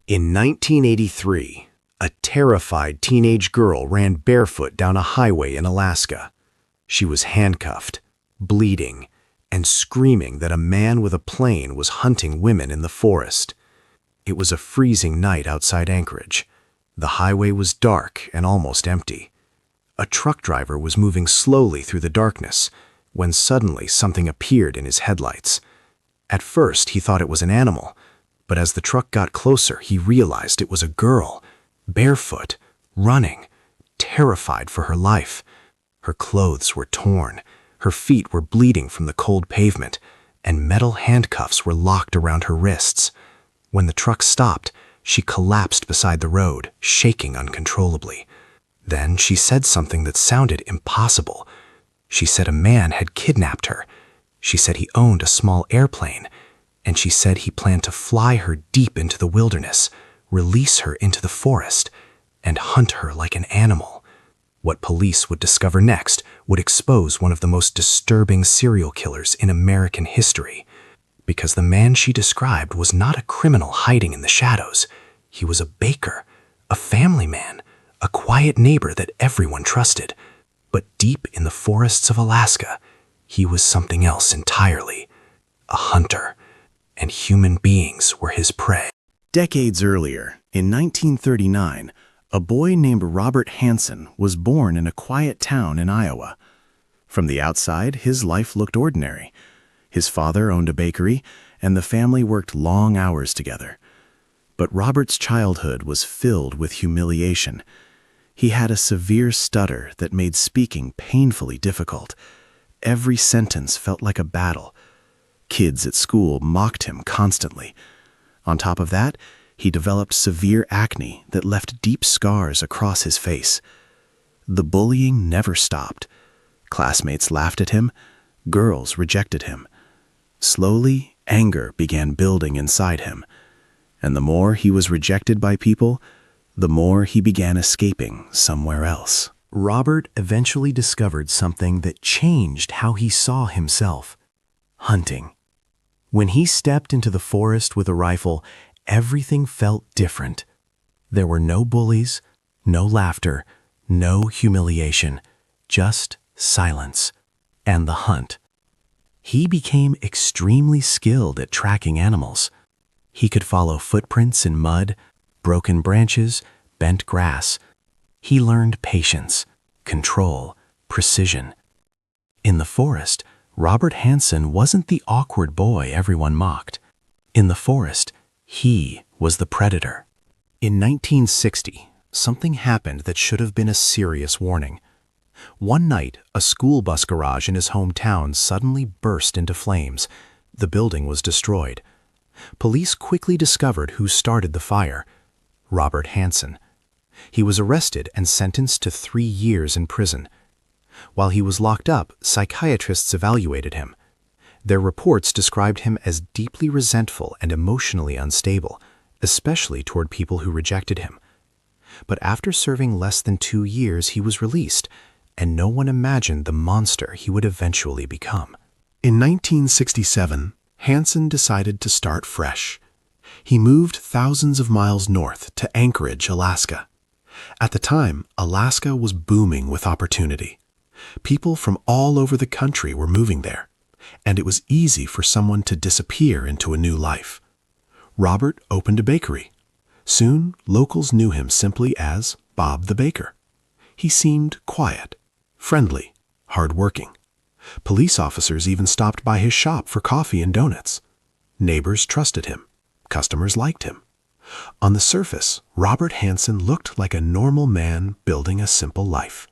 In 1983, a terrified teenage girl ran barefoot down a highway in Alaska. She was handcuffed, bleeding, and screaming that a man with a plane was hunting women in the forest. It was a freezing night outside Anchorage. The highway was dark and almost empty. A truck driver was moving slowly through the darkness when suddenly something appeared in his headlights. At first, he thought it was an animal, but as the truck got closer, he realized it was a girl, barefoot, running, terrified for her life. Her clothes were torn, her feet were bleeding from the cold pavement, and metal handcuffs were locked around her wrists. When the truck stopped, she collapsed beside the road, shaking uncontrollably. Then she said something that sounded impossible. She said a man had kidnapped her. She said he owned a small airplane, and she said he planned to fly her deep into the wilderness, release her into the forest, and hunt her like an animal. What police would discover next would expose one of the most disturbing serial killers in American history. Because the man she described was not a criminal hiding in the shadows. He was a baker, a family man, a quiet neighbor that everyone trusted. But deep in the forests of Alaska, he was something else entirely, a hunter, and human beings were his prey. Decades earlier, in 1939, a boy named Robert Hansen was born in a quiet town in Iowa. From the outside, his life looked ordinary. His father owned a bakery, and the family worked long hours together. But Robert's childhood was filled with humiliation. He had a severe stutter that made speaking painfully difficult. Every sentence felt like a battle. Kids at school mocked him constantly. On top of that, he developed severe acne that left deep scars across his face. The bullying never stopped. Classmates laughed at him. Girls rejected him. Slowly, anger began building inside him. And the more he was rejected by people, the more he began escaping somewhere else. Robert eventually discovered something that changed how he saw himself: hunting. When he stepped into the forest with a rifle, everything felt different. There were no bullies, no laughter, no humiliation, just silence and the hunt. He became extremely skilled at tracking animals. He could follow footprints in mud, broken branches, bent grass. He learned patience, control, precision. In the forest, Robert Hansen wasn't the awkward boy everyone mocked. In the forest, he was the predator. In 1960, something happened that should have been a serious warning. One night, a school bus garage in his hometown suddenly burst into flames. The building was destroyed. Police quickly discovered who started the fire: Robert Hansen. He was arrested and sentenced to 3 years in prison. While he was locked up, psychiatrists evaluated him. Their reports described him as deeply resentful and emotionally unstable, especially toward people who rejected him. But after serving less than 2 years, he was released, and no one imagined the monster he would eventually become. In 1967, Hansen decided to start fresh. He moved thousands of miles north to Anchorage, Alaska. At the time, Alaska was booming with opportunity. People from all over the country were moving there, and it was easy for someone to disappear into a new life. Robert opened a bakery. Soon, locals knew him simply as Bob the Baker. He seemed quiet, friendly, hardworking. Police officers even stopped by his shop for coffee and donuts. Neighbors trusted him. Customers liked him. On the surface, Robert Hansen looked like a normal man building a simple life.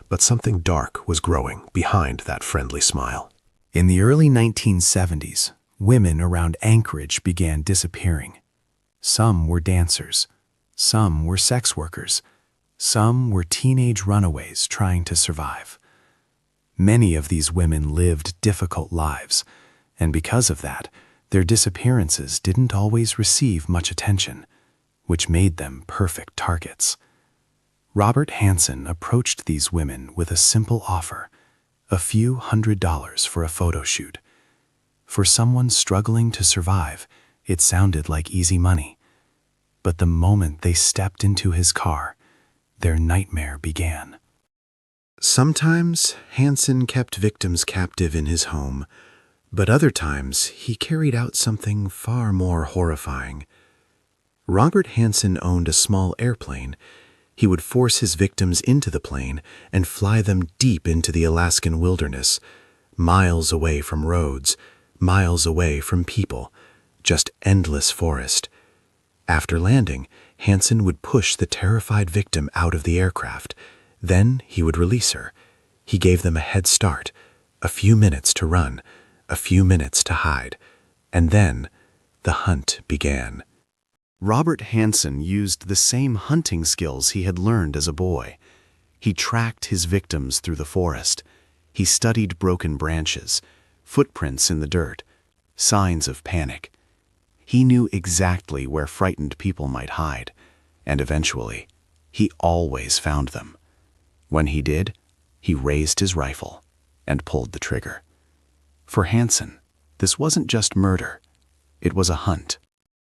But something dark was growing behind that friendly smile. In the early 1970s, women around Anchorage began disappearing. Some were dancers. Some were sex workers. Some were teenage runaways trying to survive. Many of these women lived difficult lives, and because of that, their disappearances didn't always receive much attention, which made them perfect targets. Robert Hansen approached these women with a simple offer: a few $100s for a photo shoot. For someone struggling to survive, it sounded like easy money. But the moment they stepped into his car, their nightmare began. Sometimes Hansen kept victims captive in his home, but other times he carried out something far more horrifying. Robert Hansen owned a small airplane. He would force his victims into the plane and fly them deep into the Alaskan wilderness, miles away from roads, miles away from people, just endless forest. After landing, Hansen would push the terrified victim out of the aircraft. Then he would release her. He gave them a head start, a few minutes to run, a few minutes to hide. And then the hunt began. Robert Hansen used the same hunting skills he had learned as a boy. He tracked his victims through the forest. He studied broken branches, footprints in the dirt, signs of panic. He knew exactly where frightened people might hide, and eventually, he always found them. When he did, he raised his rifle and pulled the trigger. For Hansen, this wasn't just murder, it was a hunt.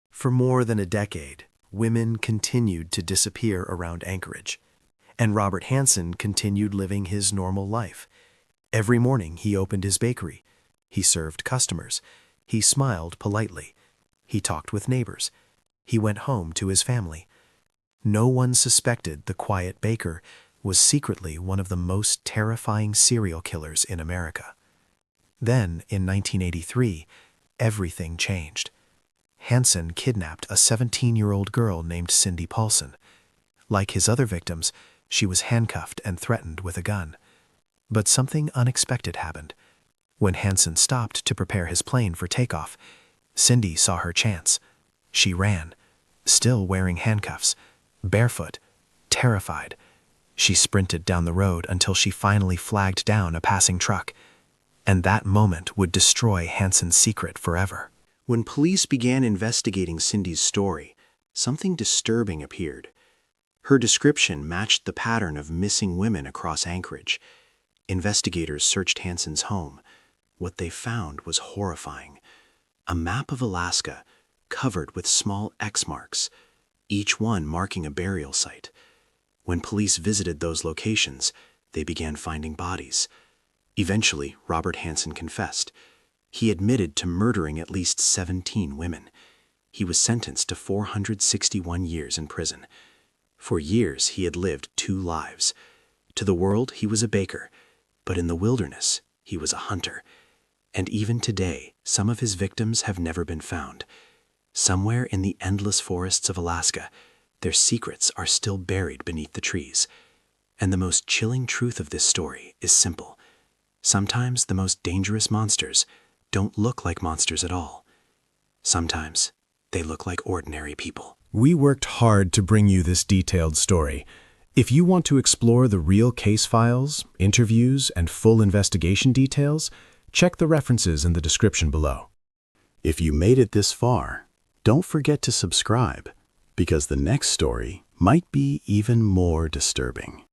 For more than a decade, women continued to disappear around Anchorage, and Robert Hansen continued living his normal life. Every morning he opened his bakery. He served customers. He smiled politely. He talked with neighbors. He went home to his family. No one suspected the quiet baker was secretly one of the most terrifying serial killers in America. Then, in 1983, everything changed. Hansen kidnapped a 17-year-old girl named Cindy Paulson. Like his other victims, she was handcuffed and threatened with a gun. But something unexpected happened. When Hansen stopped to prepare his plane for takeoff, Cindy saw her chance. She ran, still wearing handcuffs, barefoot, terrified. She sprinted down the road until she finally flagged down a passing truck. And that moment would destroy Hansen's secret forever. When police began investigating Cindy's story, something disturbing appeared. Her description matched the pattern of missing women across Anchorage. Investigators searched Hansen's home. What they found was horrifying. A map of Alaska covered with small X marks, each one marking a burial site. When police visited those locations, they began finding bodies. Eventually, Robert Hansen confessed. He admitted to murdering at least 17 women. He was sentenced to 461 years in prison. For years, he had lived 2 lives. To the world, he was a baker, but in the wilderness, he was a hunter. And even today, some of his victims have never been found. Somewhere in the endless forests of Alaska, their secrets are still buried beneath the trees. And the most chilling truth of this story is simple. Sometimes the most dangerous monsters don't look like monsters at all. Sometimes they look like ordinary people. We worked hard to bring you this detailed story. If you want to explore the real case files, interviews, and full investigation details, check the references in the description below. If you made it this far, don't forget to subscribe, because the next story might be even more disturbing.